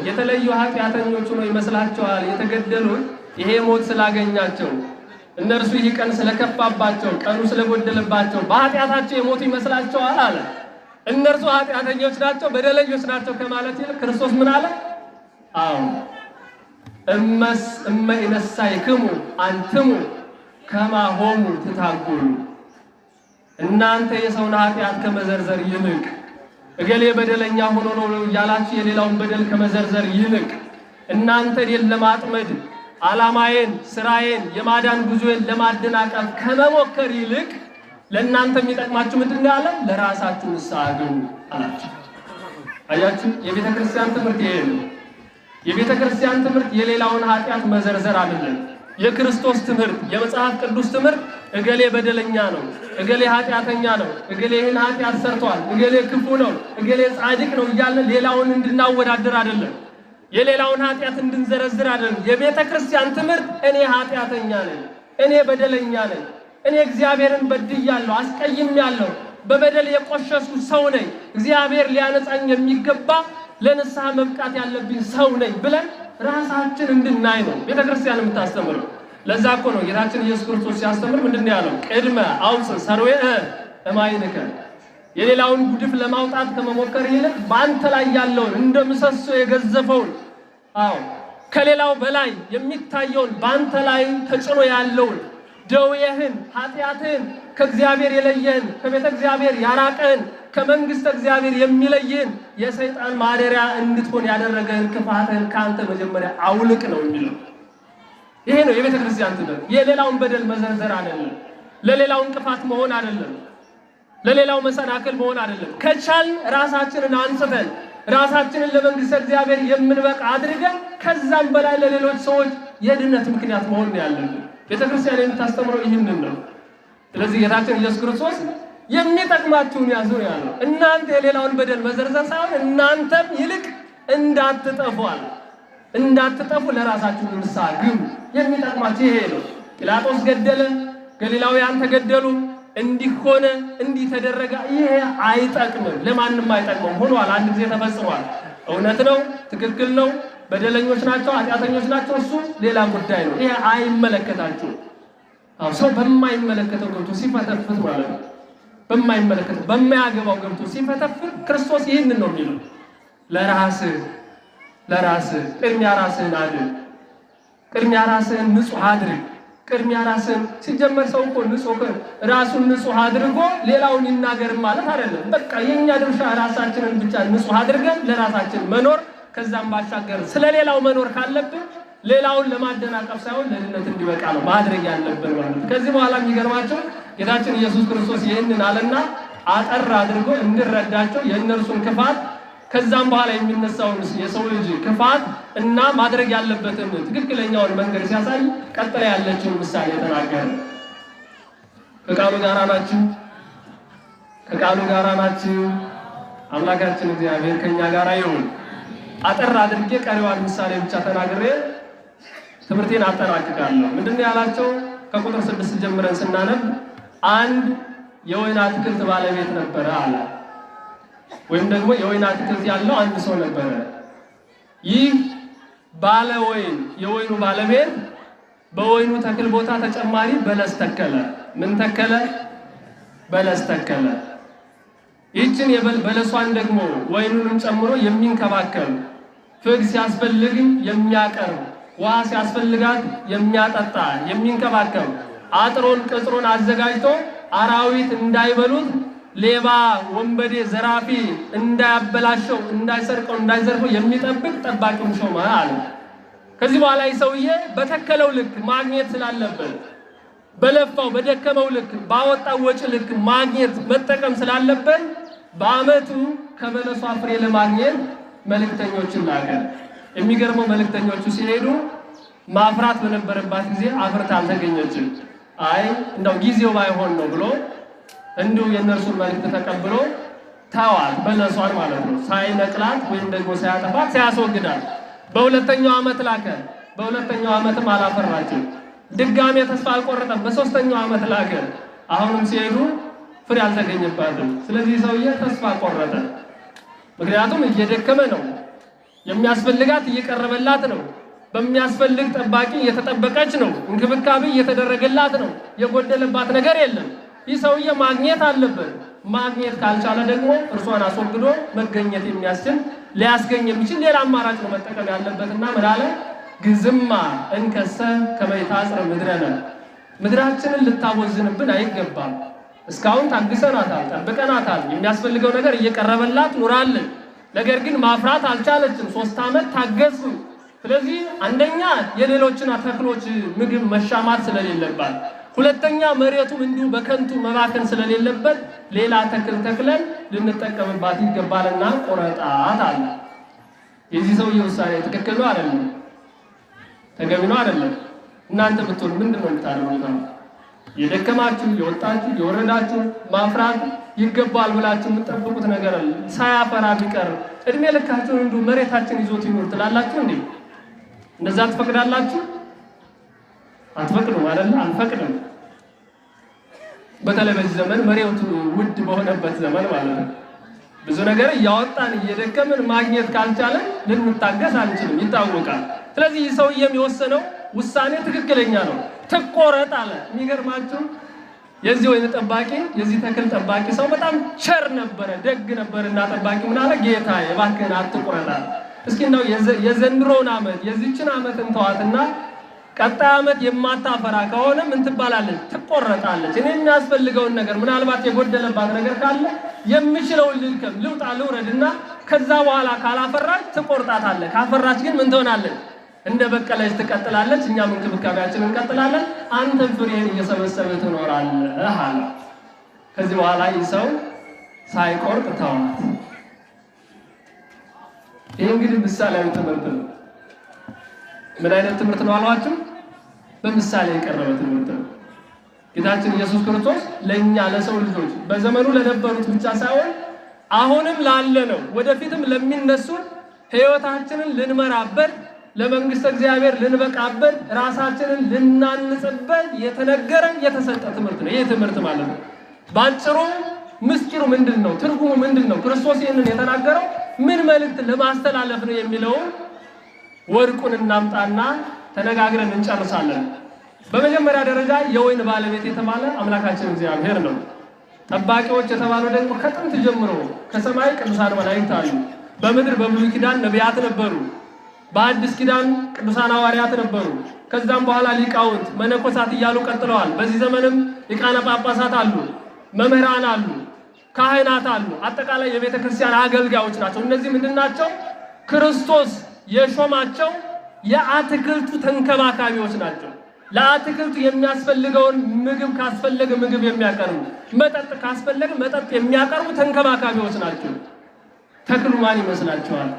የተለዩ ኃጢአተኞች ሆነው ይመስላቸዋል የተገደሉት? ይሄ ሞት ስላገኛቸው እነርሱ ይህ ቀን ስለከፋባቸው ቀኑ ስለጎደለባቸው በኃጢአታቸው የሞቱ ይመስላቸዋል አለ። እነርሱ ኃጢአተኞች ናቸው በደለኞች ናቸው ከማለት ይልቅ ክርስቶስ ምን አለ? አዎ እመ ኢነሳይክሙ አንትሙ ከማሆሙ ትታጉሉ። እናንተ የሰውን ኃጢአት ከመዘርዘር ይልቅ እገሌ በደለኛ ሆኖ ነው ያላችሁ የሌላውን በደል ከመዘርዘር ይልቅ እናንተ እኔን ለማጥመድ ዓላማዬን፣ ስራዬን፣ የማዳን ጉዞዬን ለማደናቀፍ ከመሞከር ይልቅ ለእናንተ የሚጠቅማችሁ ምንድን ነው ያለ? ለራሳችሁ ንስሐ ግቡ አላቸው። አያችሁ፣ የቤተ ክርስቲያን ትምህርት ይሄ ነው። የቤተ ክርስቲያን ትምህርት የሌላውን ኃጢአት መዘርዘር አይደለም። የክርስቶስ ትምህርት፣ የመጽሐፍ ቅዱስ ትምህርት እገሌ በደለኛ ነው፣ እገሌ ኃጢአተኛ ነው፣ እገሌ ይህን ኃጢአት ሰርቷል፣ እገሌ ክፉ ነው፣ እገሌ ጻድቅ ነው እያልን ሌላውን እንድናወዳደር አይደለም። የሌላውን ኃጢአት እንድንዘረዝር አይደለም። የቤተ ክርስቲያን ትምህርት እኔ ኃጢአተኛ ነኝ፣ እኔ በደለኛ ነኝ፣ እኔ እግዚአብሔርን በድያለሁ፣ አስቀይሜያለሁ፣ በበደል የቆሸስኩ ሰው ነኝ፣ እግዚአብሔር ሊያነጻኝ የሚገባ ለንስሐ መብቃት ያለብኝ ሰው ነኝ ብለን ራሳችን እንድናይ ነው ቤተ ክርስቲያን የምታስተምረው። ለዛ እኮ ነው ጌታችን ኢየሱስ ክርስቶስ ሲያስተምር ምንድን ነው ያለው? ቅድመ አውፅእ ሰርዌ እማይንከ፣ የሌላውን ጉድፍ ለማውጣት ከመሞከር ይልቅ በአንተ ላይ ያለውን እንደ ምሰሶ የገዘፈውን ከሌላው በላይ የሚታየውን በአንተ ላይ ተጭኖ ያለውን ደዌህን፣ ኃጢአትህን፣ ከእግዚአብሔር የለየህን፣ ከቤተ እግዚአብሔር ያራቀህን፣ ከመንግስተ እግዚአብሔር የሚለይህን የሰይጣን ማደሪያ እንድትሆን ያደረገህን ክፋትህን ከአንተ መጀመሪያ አውልቅ ነው የሚለው። ይሄ ነው የቤተ ክርስቲያን ትምህርት። የሌላውን በደል መዘርዘር አይደለም፣ ለሌላው እንቅፋት መሆን አይደለም፣ ለሌላው መሰናክል መሆን አይደለም። ከቻልን ራሳችንን አንጽተን ራሳችንን ለመንግስተ እግዚአብሔር የምንበቃ አድርገን ከዛም በላይ ለሌሎች ሰዎች የድነት ምክንያት መሆን ነው ያለብን። ቤተ ክርስቲያን የምታስተምረው ይህንን ነው። ስለዚህ ጌታችን ኢየሱስ ክርስቶስ የሚጠቅማችሁን ያዙ ያለው እናንተ የሌላውን በደል መዘርዘር ሳይሆን እናንተም ይልቅ እንዳትጠፉ እንዳትጠፉ ለራሳችሁ ንስሐ ግቡ። የሚጠቅማችሁ ይሄ ነው። ጲላጦስ ገደለ፣ ገሊላውያን ተገደሉ፣ እንዲህ ሆነ፣ እንዲህ ተደረገ። ይሄ አይጠቅምም፣ ለማንም አይጠቅምም። ሆኗል፣ አንድ ጊዜ ተፈጽሟል። እውነት ነው፣ ትክክል ነው። በደለኞች ናቸው፣ ኃጢአተኞች ናቸው። እሱ ሌላ ጉዳይ ነው። ይሄ አይመለከታችሁም። ሰው በማይመለከተው ገብቶ ሲፈተፍት ማለት ነው። በማይመለከተው በማያገባው ገብቶ ሲፈተፍት ክርስቶስ ይህንን ነው የሚለው። ለራስህ ቅድሚያ ራስህን አድን፣ ቅድሚያ ራስህን ንጹህ አድርግ። ቅድሚያ ራስህን ሲጀመር ሰው እኮ ራሱን ንጹህ አድርጎ ሌላውን ይናገር ማለት አይደለም። በቃ የኛ ድርሻ ራሳችንን ብቻ ንጹህ አድርገን ለራሳችን መኖር፣ ከዛም ባሻገር ስለሌላው መኖር ካለብን ሌላውን ለማደናቀፍ ሳይሆን ለድነት እንዲበቃ ነው ማድረግ ያለብን ማለት ነው። ከዚህ በኋላ የሚገርማቸው ጌታችን ኢየሱስ ክርስቶስ ይህንን አለና አጠር አድርጎ እንድረዳቸው የእነርሱን ክፋት ከዛም በኋላ የሚነሳውን የሰው ልጅ ክፋት እና ማድረግ ያለበትን ትክክለኛውን መንገድ ሲያሳይ ቀጥላ ያለችውን ምሳሌ ተናገረ። ከቃሉ ጋራ ናችሁ። አምላካችን እግዚአብሔር ከኛ ጋራ ይሁን። አጠር አድርጌ ቀሪዋን ምሳሌ ብቻ ተናግሬ ትምህርቴን አጠናቅቃለሁ። ምንድነው ያላቸው? ከቁጥር 6 ጀምረን ስናነብ አንድ የወይን አትክልት ባለቤት ነበረ አለ። ወይም ደግሞ የወይን አትክልት ያለው አንድ ሰው ነበረ። ይህ የወይኑ ባለቤት በወይኑ ተክል ቦታ ተጨማሪ በለስ ተከለ። ምን ተከለ? በለስ ተከለ። ይህችን በለሷን ደግሞ ወይኑንም ጨምሮ የሚንከባከብ፣ ፍግ ሲያስፈልግ የሚያቀርብ፣ ውሃ ሲያስፈልጋት የሚያጠጣ፣ የሚንከባከብ፣ አጥሩን ቅጥሩን አዘጋጅቶ አራዊት እንዳይበሉት፣ ሌባ ወንበዴ ዘራፊ እንዳያበላሸው፣ እንዳይሰርቀው፣ እንዳይዘርፈው የሚጠብቅ ጠባቂውን ሾመ አለ። ከዚህ በኋላ ሰውዬ በተከለው ልክ ማግኘት ስላለበት፣ በለፋው በደከመው ልክ ባወጣው ወጪ ልክ ማግኘት መጠቀም ስላለበት በአመቱ ከበለሷ ፍሬ ለማግኘት መልእክተኞችን ላከ። የሚገርመው መልእክተኞቹ ሲሄዱ ማፍራት በነበረባት ጊዜ አፍርታ አልተገኘችም። አይ እንደው ጊዜው ባይሆን ነው ብሎ እንዲሁ የእነርሱን መልእክት ተቀብሎ ተዋት፣ በለሷን ማለት ነው። ሳይነቅላት ወይም ደግሞ ሳያጠፋት ሳያስወግዳት በሁለተኛው ዓመት ላከ። በሁለተኛው ዓመትም አላፈራችም። ድጋሜ ተስፋ አልቆረጠም። በሶስተኛው ዓመት ላከ። አሁንም ሲሄዱ ፍሬ አልተገኘባትም። ስለዚህ ሰውዬ ተስፋ ቆረጠ። ምክንያቱም እየደከመ ነው፣ የሚያስፈልጋት እየቀረበላት ነው፣ በሚያስፈልግ ጠባቂ እየተጠበቀች ነው፣ እንክብካቤ እየተደረገላት ነው፣ የጎደለባት ነገር የለም። ይህ ሰውዬ ማግኘት አለበት። ማግኘት ካልቻለ ደግሞ እርሷን አስወግዶ መገኘት የሚያስችል ሊያስገኝ የሚችል ሌላ አማራጭ ነው መጠቀም ያለበትና ምን አለ? ግዝማ እንከሰ ከመይታጽር ምድረነ፣ ምድራችንን ልታወዝንብን አይገባም። እስካሁን ታግሰናታል፣ ጠብቀናታል፣ የሚያስፈልገው ነገር እየቀረበላት ኑራለን። ነገር ግን ማፍራት አልቻለችም። 3 ዓመት ታገሱ። ስለዚህ አንደኛ የሌሎችን ተክሎች ምግብ መሻማት ስለሌለባት፣ ሁለተኛ መሬቱም እንዲሁ በከንቱ መባከን ስለሌለበት ሌላ ተክል ተክለን ልንጠቀምባት ይገባልና ቆረጣት አለ። የዚህ ሰውዬ ውሳኔ ትክክል ነው አይደለም? ተገቢ ነው አይደለም? እናንተ ብትሆኑ ምንድን ነው የምታደርጉት? የደከማችሁ የወጣችሁ የወረዳችሁ ማፍራት ይገባል ብላችሁ የምትጠብቁት ነገር አለ። ሳያፈራ ቢቀር እድሜ ልካችሁን እንዲሁ መሬታችን ይዞት ይኖር ትላላችሁ እንዴ? እንደዛ ትፈቅዳላችሁ? አትፈቅዱም አይደል? አንፈቅድም። በተለይ በዚህ ዘመን መሬቱ ውድ በሆነበት ዘመን ማለት ነው። ብዙ ነገር እያወጣን እየደከምን ማግኘት ካልቻለን ልንታገስ አንችልም፣ ይታወቃል። ስለዚህ ሰውዬም የወሰነው ውሳኔ ትክክለኛ ነው። ትቆረጥ አለ። የሚገርማችሁ የዚህ ወይን ጠባቂ የዚህ ተክል ጠባቂ ሰው በጣም ቸር ነበረ፣ ደግ ነበርና ጠባቂ ምን አለ? ጌታዬ እባክህን አትቆረጥ። እስኪ እንደው የዘንድሮውን ዓመት የዚችን ዓመት እንተዋትና ቀጣይ ዓመት የማታፈራ ከሆነ ምን ትባላለች? ትቆረጣለች። እኔ የሚያስፈልገውን ነገር ምናልባት የጎደለባት ነገር ካለ የምችለውን ልልከም ልውጣ ልውረድና ከዛ በኋላ ካላፈራች ትቆርጣታለህ። ካፈራች ግን ምን ትሆናለች? እንደ በቀለች ትቀጥላለች። እኛም እንክብካቤያችንን እንቀጥላለን። አንተም ፍሬህን እየሰበሰብህ ትኖራለህ አለ። ከዚህ በኋላ ይህ ሰው ሳይቆርጥ ተዋት። ይህ እንግዲህ ምሳሌያዊ ትምህርት ነው። ምን አይነት ትምህርት ነው አሏችሁ? በምሳሌ የቀረበ ትምህርት ነው። ጌታችን ኢየሱስ ክርስቶስ ለእኛ ለሰው ልጆች በዘመኑ ለነበሩት ብቻ ሳይሆን አሁንም ላለ ነው ወደፊትም ለሚነሱ ሕይወታችንን ልንመራበት ለመንግስተ እግዚአብሔር ልንበቃበት ራሳችንን ልናንጽበት የተነገረን የተሰጠ ትምህርት ነው። ይህ ትምህርት ማለት ነው ባጭሩ ምስጢሩ ምንድነው? ትርጉሙ ምንድነው? ክርስቶስ ይህንን የተናገረው ምን መልእክት ለማስተላለፍ ነው የሚለውን ወርቁን እናምጣና ተነጋግረን እንጨርሳለን። በመጀመሪያ ደረጃ የወይን ባለቤት የተባለ አምላካችን እግዚአብሔር ነው። ጠባቂዎች የተባሉ ደግሞ ከጥንት ጀምሮ ከሰማይ ቅዱሳን መላእክት አሉ። በምድር በብሉይ ኪዳን ነቢያት ነበሩ። በአዲስ ኪዳን ቅዱሳን ሐዋርያት ነበሩ። ከዛም በኋላ ሊቃውንት መነኮሳት እያሉ ቀጥለዋል። በዚህ ዘመንም ሊቃነ ጳጳሳት አሉ፣ መምህራን አሉ፣ ካህናት አሉ። አጠቃላይ የቤተ ክርስቲያን አገልጋዮች ናቸው። እነዚህ ምንድናቸው? ክርስቶስ የሾማቸው የአትክልቱ ተንከባካቢዎች ናቸው። ለአትክልቱ የሚያስፈልገውን ምግብ ካስፈለገ ምግብ የሚያቀርቡ፣ መጠጥ ካስፈለገ መጠጥ የሚያቀርቡ ተንከባካቢዎች ናቸው። ተክሉ ማን ይመስላችኋል?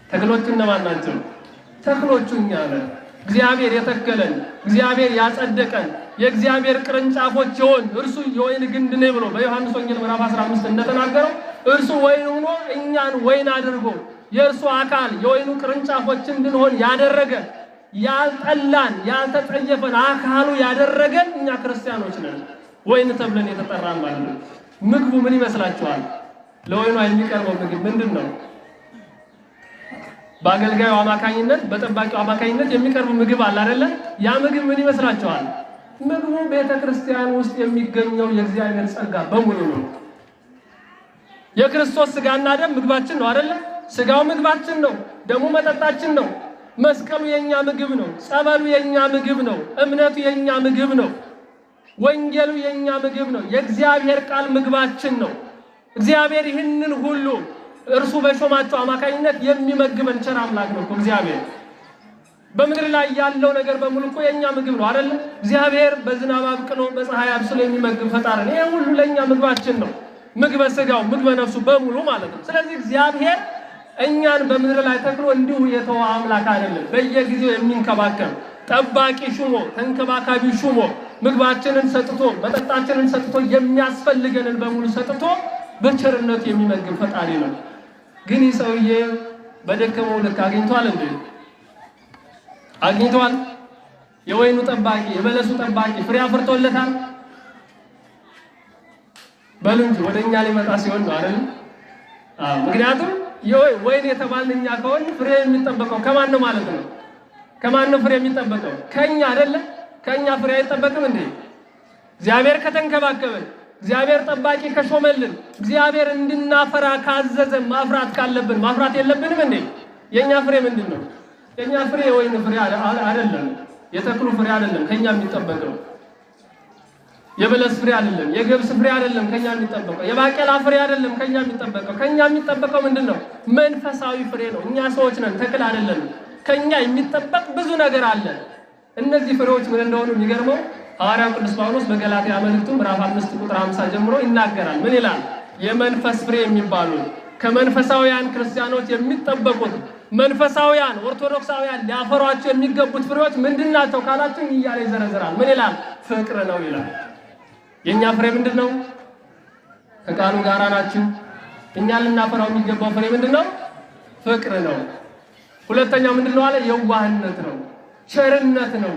ተክሎቹ እነማን ናቸው? ተክሎቹ እኛ ነን። እግዚአብሔር የተከለን እግዚአብሔር ያጸደቀን የእግዚአብሔር ቅርንጫፎች የሆን እርሱ የወይን ግንድ ነው ብሎ በዮሐንስ ወንጌል ምዕራፍ 15 እንደተናገረው እርሱ ወይን ሆኖ እኛን ወይን አድርጎ የእርሱ አካል የወይኑ ቅርንጫፎች እንድንሆን ያደረገ ያልጠላን ያልተጸየፈን አካሉ ያደረገን እኛ ክርስቲያኖች ነን። ወይን ተብለን የተጠራን ማለት ነው። ምግቡ ምን ይመስላችኋል? ለወይኑ የሚቀርበው ምግብ ምንድን ነው? በአገልጋዩ አማካኝነት በጠባቂው አማካኝነት የሚቀርብ ምግብ አለ አይደለ? ያ ምግብ ምን ይመስላችኋል? ምግቡ ቤተ ክርስቲያን ውስጥ የሚገኘው የእግዚአብሔር ጸጋ በሙሉ ነው። የክርስቶስ ስጋና ደም ምግባችን ነው አይደለ? ስጋው ምግባችን ነው፣ ደሙ መጠጣችን ነው። መስቀሉ የኛ ምግብ ነው፣ ጸበሉ የኛ ምግብ ነው፣ እምነቱ የኛ ምግብ ነው፣ ወንጌሉ የኛ ምግብ ነው። የእግዚአብሔር ቃል ምግባችን ነው። እግዚአብሔር ይህንን ሁሉ እርሱ በሾማቸው አማካኝነት የሚመግበን ቸር አምላክ ነው። እግዚአብሔር በምድር ላይ ያለው ነገር በሙሉ እኮ የኛ ምግብ ነው አይደል? እግዚአብሔር በዝናብ አብቅሎ በፀሐይ አብስሎ የሚመግብ ፈጣሪ ነው። ይሄ ሁሉ ለኛ ምግባችን ነው። ምግበ ስጋው ምግበ ነፍሱ በሙሉ ማለት ነው። ስለዚህ እግዚአብሔር እኛን በምድር ላይ ተክሎ እንዲሁ የተወ አምላክ አይደለም። በየጊዜው የሚንከባከብ ጠባቂ ሹሞ ተንከባካቢ ሹሞ ምግባችንን ሰጥቶ መጠጣችንን ሰጥቶ የሚያስፈልገንን በሙሉ ሰጥቶ በቸርነቱ የሚመግብ ፈጣሪ ነው። ግን ይህ ሰውዬ በደከመው ልክ አግኝቷል እንዴ? አግኝቷል? የወይኑ ጠባቂ የበለሱ ጠባቂ ፍሬ አፍርቶለታል? በሉ እንጂ ወደኛ ሊመጣ ሲሆን ነው አይደል? ምክንያቱም ወይን የተባልን እኛ ከሆነ ፍሬ የሚጠበቀው ከማን ነው ማለት ነው? ከማን ነው ፍሬ የሚጠበቀው? ከኛ አይደለ? ከኛ ፍሬ አይጠበቅም እንዴ? እግዚአብሔር ከተንከባከበን እግዚአብሔር ጠባቂ ከሾመልን እግዚአብሔር እንድናፈራ ካዘዘ ማፍራት ካለብን ማፍራት የለብንም እንዴ? የኛ ፍሬ ምንድነው? የኛ ፍሬ የወይን ፍሬ አይደለም፣ የተክሉ ፍሬ አይደለም ከኛ የሚጠበቀው። የበለስ ፍሬ አይደለም፣ የገብስ ፍሬ አይደለም ከኛ የሚጠበቀው። የባቄላ ፍሬ አይደለም ከኛ የሚጠበቀው። ከኛ የሚጠበቀው ምንድነው? መንፈሳዊ ፍሬ ነው። እኛ ሰዎች ነን፣ ተክል አይደለም። ከኛ የሚጠበቅ ብዙ ነገር አለ። እነዚህ ፍሬዎች ምን እንደሆኑ የሚገርመው ሐዋርያው ቅዱስ ጳውሎስ በገላትያ መልእክቱ ምዕራፍ 5 ቁጥር 50 ጀምሮ ይናገራል። ምን ይላል? የመንፈስ ፍሬ የሚባሉ ከመንፈሳውያን ክርስቲያኖች የሚጠበቁት መንፈሳውያን ኦርቶዶክሳውያን ሊያፈሯቸው የሚገቡት ፍሬዎች ምንድናቸው ካላችሁ እያለ ይዘረዝራል። ምን ይላል? ፍቅር ነው ይላል። የኛ ፍሬ ምንድነው? ከቃሉ ጋር ናችሁ። እኛ ልናፈራው የሚገባው ፍሬ ምንድነው? ፍቅር ነው። ሁለተኛው ምንድነው አለ? የዋህነት ነው፣ ቸርነት ነው፣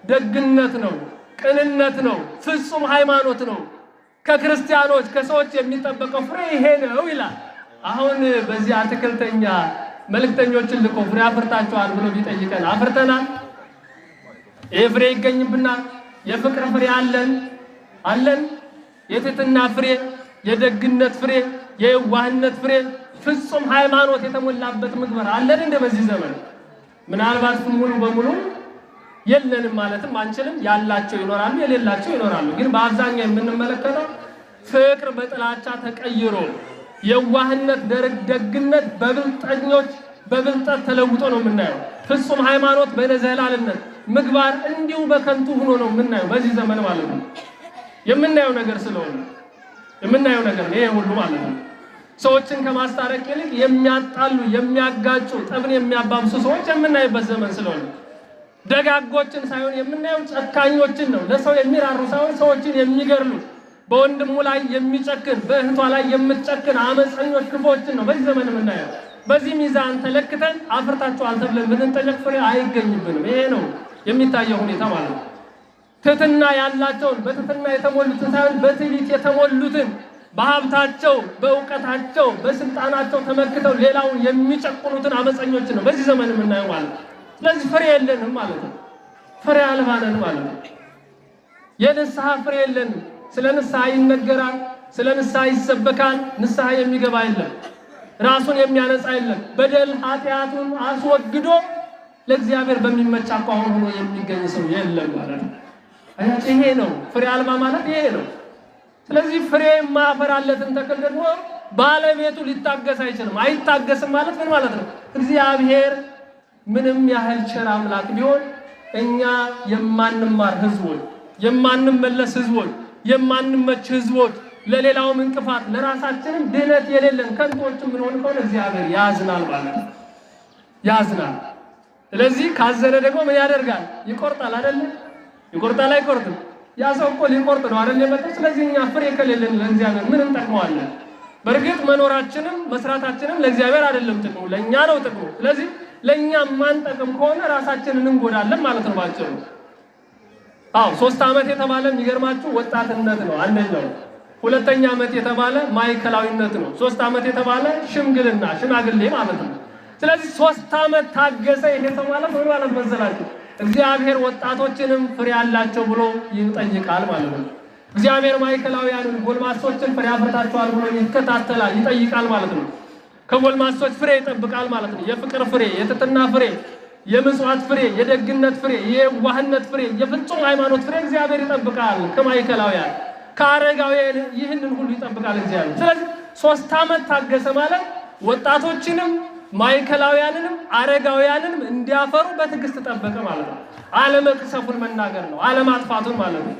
ደግነት ነው፣ ቅንነት ነው፣ ፍጹም ሃይማኖት ነው። ከክርስቲያኖች ከሰዎች የሚጠበቀው ፍሬ ይሄ ነው ይላል። አሁን በዚህ አትክልተኛ መልእክተኞችን ልኮ ፍሬ አፍርታችኋል ብሎ ቢጠይቀን አፍርተናል? ይሄ ፍሬ ይገኝብናል? የፍቅር ፍሬ አለን? የትህትና ፍሬ፣ የደግነት ፍሬ፣ የዋህነት ፍሬ፣ ፍጹም ሃይማኖት የተሞላበት ምግባር አለን እንደ በዚህ ዘመን? ምናልባት ሙሉ በሙሉ የለንም ማለትም አንችልም። ያላቸው ይኖራሉ፣ የሌላቸው ይኖራሉ። ግን በአብዛኛው የምንመለከተው ፍቅር በጥላቻ ተቀይሮ የዋህነት ደግነት በብልጠት ተለውጦ ነው የምናየው። ፍጹም ሃይማኖት በነዘላልነት ምግባር እንዲሁ በከንቱ ሆኖ ነው የምናየው በዚህ ዘመን ማለት ነው። የምናየው ነገር ስለሆነ የምናየው ነገር ነው ይሄ ሁሉ ማለት ነው። ሰዎችን ከማስታረቅ ይልቅ የሚያጣሉ የሚያጋጩ ጠብን የሚያባብሱ ሰዎች የምናይበት ዘመን ስለሆነ ደጋጎችን ሳይሆን የምናየው ጨካኞችን ነው። ለሰው የሚራሩ ሳይሆን ሰዎችን የሚገርሉ በወንድሙ ላይ የሚጨክን በእህቷ ላይ የምትጨክን አመፀኞች ክፎችን ነው በዚህ ዘመን የምናየው። በዚህ ሚዛን ተለክተን አፍርታችኋል ተብለን ብንጠየቅ ፍሬ አይገኝብንም። ይሄ ነው የሚታየው ሁኔታ ማለት ነው። ትህትና ያላቸውን በትህትና የተሞሉትን ሳይሆን በትዕቢት የተሞሉትን በሀብታቸው በእውቀታቸው በስልጣናቸው ተመክተው ሌላውን የሚጨቁኑትን አመፀኞችን ነው በዚህ ዘመን የምናየው ማለት ነው። ስለዚህ ፍሬ የለንም ማለት ነው። ፍሬ አልባ ነን ማለት ነው። የንስሐ ፍሬ የለንም። ስለ ንስሐ ይነገራል፣ ስለ ንስሐ ይሰበካል። ንስሐ የሚገባ የለም፣ ራሱን የሚያነጻ የለም። በደል ኃጢአቱን አስወግዶ ለእግዚአብሔር በሚመች አቋም ሆኖ የሚገኝ ሰው የለም ማለት ነው። ይሄ ነው ፍሬ አልባ ማለት ይሄ ነው። ስለዚህ ፍሬ ማፈራለትን ተክል ደግሞ ባለቤቱ ሊታገስ አይችልም። አይታገስም ማለት ምን ማለት ነው? እግዚአብሔር ምንም ያህል ቸር አምላክ ቢሆን እኛ የማንማር ህዝቦች፣ የማንመለስ ህዝቦች፣ የማንመች ህዝቦች፣ ለሌላውም እንቅፋት ለራሳችንም ድነት የሌለን ከንቶችም ምን ሆነ ከሆነ እግዚአብሔር ያዝናል ማለት ነው። ያዝናል። ስለዚህ ካዘነ ደግሞ ምን ያደርጋል? ይቆርጣል አይደል? ይቆርጣል አይቆርጥም? ያ ሰው እኮ ሊቆርጥ ነው አይደል የመጣው። ስለዚህ እኛ ፍሬ ከሌለን ለእግዚአብሔር ምን እንጠቅመዋለን? በእርግጥ መኖራችንም መስራታችንም ለእግዚአብሔር አይደለም ጥቅሙ፣ ለኛ ነው ጥቅሙ። ስለዚህ ለኛ ማንጠቅም ከሆነ ራሳችንን እንጎዳለን ማለት ነው ባጭሩ። 3 ዓመት የተባለ የሚገርማችሁ ወጣትነት ነው አንደኛው። 2ኛ ዓመት የተባለ ማዕከላዊነት ነው። 3 ዓመት የተባለ ሽምግልና ሽማግሌ ማለት ነው። ስለዚህ 3 ዓመት ታገሰ ይሄ ሰው ማለት ምን ማለት መሰላችሁ? እግዚአብሔር ወጣቶችንም ፍሬ ያላቸው ብሎ ይጠይቃል ማለት ነው። እግዚአብሔር ማዕከላውያንን ጎልማሶችን ፍሬ አፍርታችኋል ብሎ ይከታተላል ይጠይቃል ማለት ነው። ከጎልማሶች ፍሬ ይጠብቃል ማለት ነው። የፍቅር ፍሬ፣ የትህትና ፍሬ፣ የምጽዋት ፍሬ፣ የደግነት ፍሬ፣ የዋህነት ፍሬ፣ የፍጹም ሃይማኖት ፍሬ እግዚአብሔር ይጠብቃል ከማዕከላውያን ከአረጋውያን ይህንን ሁሉ ይጠብቃል እግዚአብሔር። ስለዚህ 3 ዓመት ታገሰ ማለት ወጣቶችንም ማዕከላውያንንም አረጋውያንንም እንዲያፈሩ በትዕግስት ጠበቀ ማለት ነው። አለመቅሰፉን መናገር ነው፣ አለማጥፋቱን ማለት ነው።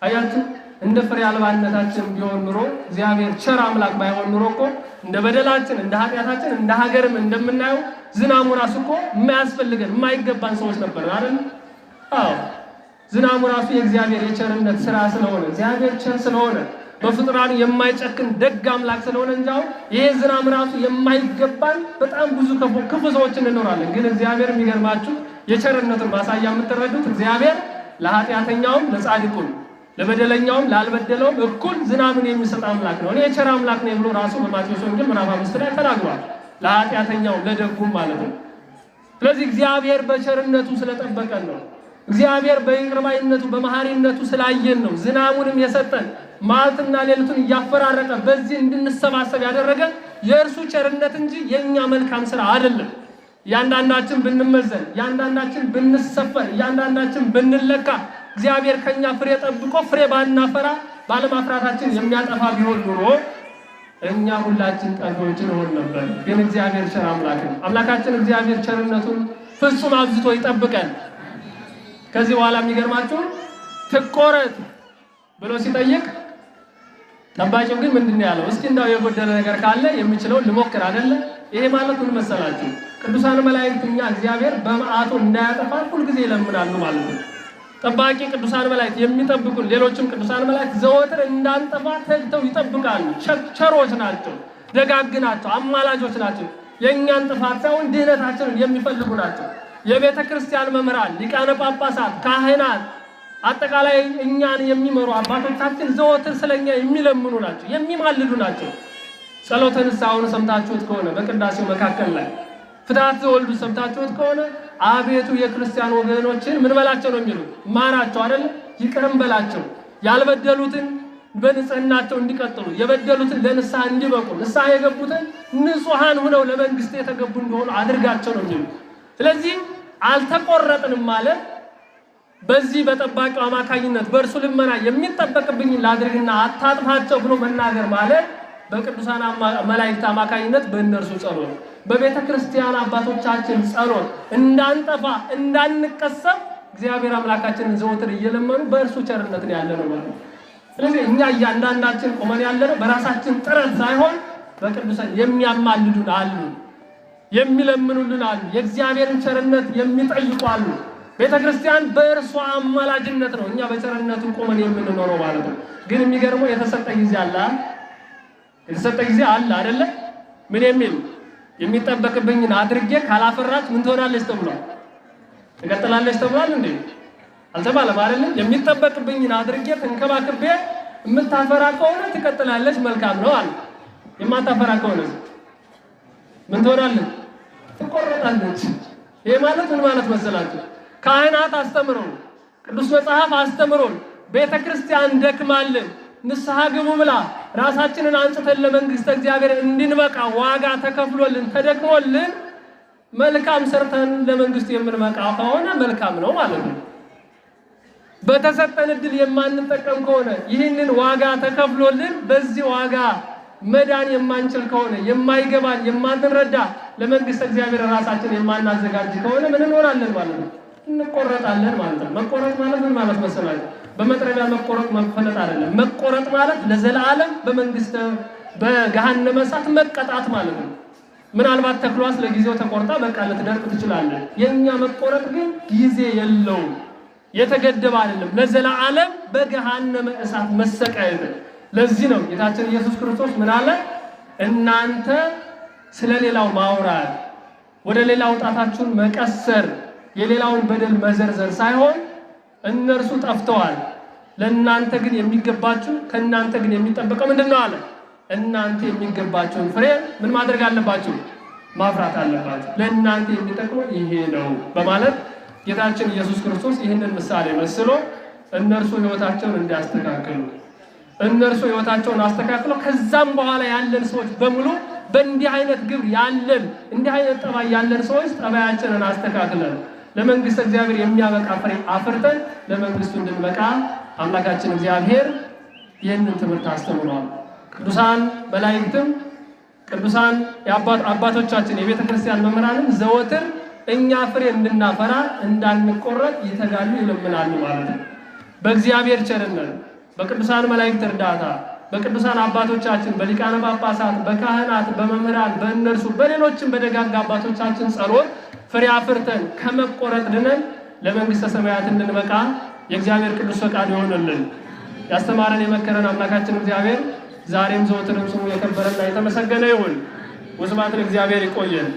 አያችሁ እንደ ፍሬ አልባነታችን ቢሆን ኑሮ እግዚአብሔር ቸር አምላክ ባይሆን ኑሮ እኮ እንደ በደላችን እንደ ኃጢአታችን እንደ ሀገርም እንደምናየው ዝናሙ ራሱ እኮ የማያስፈልገን የማይገባን ሰዎች ነበር አይደል? ዝናሙ ራሱ የእግዚአብሔር የቸርነት ስራ ስለሆነ እግዚአብሔር ቸር ስለሆነ በፍጥራን የማይጨክን ደግ አምላክ ስለሆነ እንጂ ይሄ ዝናም ራሱ የማይገባን በጣም ብዙ ክፉ ሰዎች እንኖራለን። ግን እግዚአብሔር የሚገርማችሁ የቸርነቱን ማሳያ የምትረዱት እግዚአብሔር ለኃጢአተኛውም ለጻድቁም ለበደለኛውም ላልበደለውም እኩል ዝናምን የሚሰጥ አምላክ ነው። እኔ የቸር አምላክ ነኝ ብሎ ራሱ በማቴዎስ ወንጌል ምዕራፍ 5 ላይ ተናግሯል። ለኃጢአተኛውም ለደጉም ማለት ነው። ስለዚህ እግዚአብሔር በቸርነቱ ስለጠበቀን ነው። እግዚአብሔር በይቅር ባይነቱ በመሐሪነቱ ስላየን ነው ዝናሙንም የሰጠን ማልትና ሌሊቱን እያፈራረቀ በዚህ እንድንሰባሰብ ያደረገ የእርሱ ቸርነት እንጂ የኛ መልካም ስራ አይደለም። ያንዳንዳችን ብንመዘን፣ ያንዳንዳችን ብንሰፈር፣ ያንዳንዳችን ብንለካ እግዚአብሔር ከኛ ፍሬ ጠብቆ ፍሬ ባናፈራ ባለማፍራታችን የሚያጠፋ ቢሆን ኑሮ እኛ ሁላችን ጠፊዎች እንሆን ነበር። ግን እግዚአብሔር ቸር አምላክ ነው። አምላካችን እግዚአብሔር ቸርነቱን ፍጹም አብዝቶ ይጠብቀን። ከዚህ በኋላ የሚገርማችሁ ትቆረጥ ብሎ ሲጠይቅ ጠባቂው ግን ምንድነው ያለው? እስኪ እንዳው የጎደለ ነገር ካለ የሚችለው ልሞክር አይደለ? ይሄ ማለት ምን መሰላችሁ? ቅዱሳን መላእክት እኛ እግዚአብሔር በመዓቱ እንዳያጠፋ ሁሉ ጊዜ ይለምናሉ ማለት ነው። ጠባቂ ቅዱሳን መላእክት የሚጠብቁን ሌሎችም ቅዱሳን መላእክት ዘወትር እንዳንጠፋ ተግተው ይጠብቃሉ። ቸሮች ናቸው፣ ደጋግ ናቸው፣ አማላጆች ናቸው። የእኛን ጥፋት ሳይሆን ድህነታችንን የሚፈልጉ ናቸው። የቤተ ክርስቲያን መምህራን፣ ሊቃነ ጳጳሳት፣ ካህናት፣ አጠቃላይ እኛን የሚመሩ አባቶቻችን ዘወትር ስለኛ የሚለምኑ ናቸው፣ የሚማልዱ ናቸው። ጸሎተ ንስሐውን ሰምታችሁት ከሆነ በቅዳሴው መካከል ላይ ፍትሐት ዘወልዱ ሰምታችሁት ከሆነ አቤቱ የክርስቲያን ወገኖችን ምን በላቸው ነው የሚሉት? ማራቸው አይደል? ይቅርም በላቸው። ያልበደሉትን በንጽህናቸው እንዲቀጥሉ፣ የበደሉትን ለንስሐ እንዲበቁ፣ ንስሐ የገቡትን ንጹሐን ሆነው ለመንግስት የተገቡ እንደሆኑ አድርጋቸው ነው የሚሉት። ስለዚህ አልተቆረጥንም ማለት በዚህ በጠባቂው አማካኝነት በእርሱ ልመና የሚጠበቅብኝ ላድርግና አታጥፋቸው ብሎ መናገር ማለት በቅዱሳን መላእክት አማካኝነት በእነርሱ ጸሎት፣ በቤተ ክርስቲያን አባቶቻችን ጸሎት እንዳንጠፋ እንዳንቀሰም እግዚአብሔር አምላካችንን ዘወትር እየለመኑ በእርሱ ቸርነት ያለ ነው ማለት ነው። ስለዚህ እኛ እያንዳንዳችን ቆመን ያለነው በራሳችን ጥረት ሳይሆን በቅዱሳን የሚያማልዱን አሉ፣ የሚለምኑልን አሉ፣ የእግዚአብሔርን ቸርነት የሚጠይቁ አሉ። ቤተ ክርስቲያን በእርሷ አማላጅነት ነው እኛ በቸርነቱ ቆመን የምንኖረው ማለት ነው። ግን የሚገርመው የተሰጠ ጊዜ አለ አይደለ? ምን የሚል የሚጠበቅብኝን አድርጌ ካላፈራች ምን ትሆናለች ተብሏል? ትቀጥላለች ተብሏል እንዴ? አልተባለም አይደለ? የሚጠበቅብኝን አድርጌ ተንከባክቤ የምታፈራ ከሆነ ትቀጥላለች፣ መልካም ነው አለ። የማታፈራ ከሆነ ምን ትሆናለች? ትቆረጣለች። ይሄ ማለት ምን ማለት መሰላችሁ? ካህናት አስተምሮን፣ ቅዱስ መጽሐፍ አስተምሮን፣ ቤተ ክርስቲያን ደክማልን ንስሐ ግቡ ብላ ራሳችንን አንጽተን ለመንግስተ እግዚአብሔር እንድንበቃ ዋጋ ተከፍሎልን ተደክሞልን መልካም ሰርተን ለመንግስት የምንበቃ ከሆነ መልካም ነው ማለት ነው። በተሰጠን እድል የማንጠቀም ከሆነ ይህንን ዋጋ ተከፍሎልን በዚህ ዋጋ መዳን የማንችል ከሆነ የማይገባን የማንረዳ ለመንግስተ እግዚአብሔር ራሳችን የማናዘጋጅ ከሆነ ምን እንሆናለን ማለት ነው? እንቆረጣለን ማለት ነው። መቆረጥ ማለት ምን ማለት መሰላችሁ? በመጥረቢያ መቆረጥ መፈለጥ አይደለም። መቆረጥ ማለት ለዘላለም በመንግስት በገሃነመ እሳት መቀጣት ማለት ነው። ምናልባት ተክሏስ ለጊዜው ተቆርጣ በቃ ልትደርቅ ትችላለች። የኛ መቆረጥ ግን ጊዜ የለውም፣ የተገደበ አይደለም። ለዘላለም በገሃነመ እሳት መሰቃየት። ለዚህ ነው ጌታችን ኢየሱስ ክርስቶስ ምን አለ? እናንተ ስለሌላው ማውራት፣ ወደ ሌላው ጣታችሁን መቀሰር፣ የሌላውን በደል መዘርዘር ሳይሆን እነርሱ ጠፍተዋል፣ ለእናንተ ግን የሚገባችሁ ከእናንተ ግን የሚጠበቀው ምንድነው አለ? እናንተ የሚገባችሁን ፍሬ ምን ማድረግ አለባችሁ? ማፍራት አለባችሁ። ለእናንተ የሚጠቅመው ይሄ ነው በማለት ጌታችን ኢየሱስ ክርስቶስ ይህንን ምሳሌ መስሎ እነርሱ ሕይወታቸውን እንዲያስተካክሉ፣ እነርሱ ሕይወታቸውን አስተካክለው ከዛም በኋላ ያለን ሰዎች በሙሉ በእንዲህ አይነት ግብር ያለን እንዲህ አይነት ጠባይ ያለን ሰዎች ጠባያችንን አስተካክለን ለመንግስት እግዚአብሔር የሚያበቃ ፍሬ አፍርተን ለመንግስቱ እንድንበቃ አምላካችን እግዚአብሔር ይህንን ትምህርት አስተምሯል። ቅዱሳን መላእክትም ቅዱሳን አባቶቻችን የቤተ ክርስቲያን መምህራንም ዘወትር እኛ ፍሬ እንድናፈራ እንዳንቆረጥ ይተጋሉ፣ ይለምናሉ ማለት ነው። በእግዚአብሔር ቸርነት፣ በቅዱሳን መላእክት እርዳታ፣ በቅዱሳን አባቶቻችን በሊቃነ ጳጳሳት፣ በካህናት፣ በመምህራን፣ በእነርሱ በሌሎችም በደጋግ አባቶቻችን ጸሎት ፍሬ አፍርተን ከመቆረጥ ድነን ለመንግስተ ሰማያት እንድንበቃ የእግዚአብሔር ቅዱስ ፈቃድ ይሆንልን። ያስተማረን የመከረን አምላካችን እግዚአብሔር ዛሬም ዘወትርም ስሙ የከበረና የተመሰገነ ይሁን። ወስብሐት ለእግዚአብሔር። ይቆየን።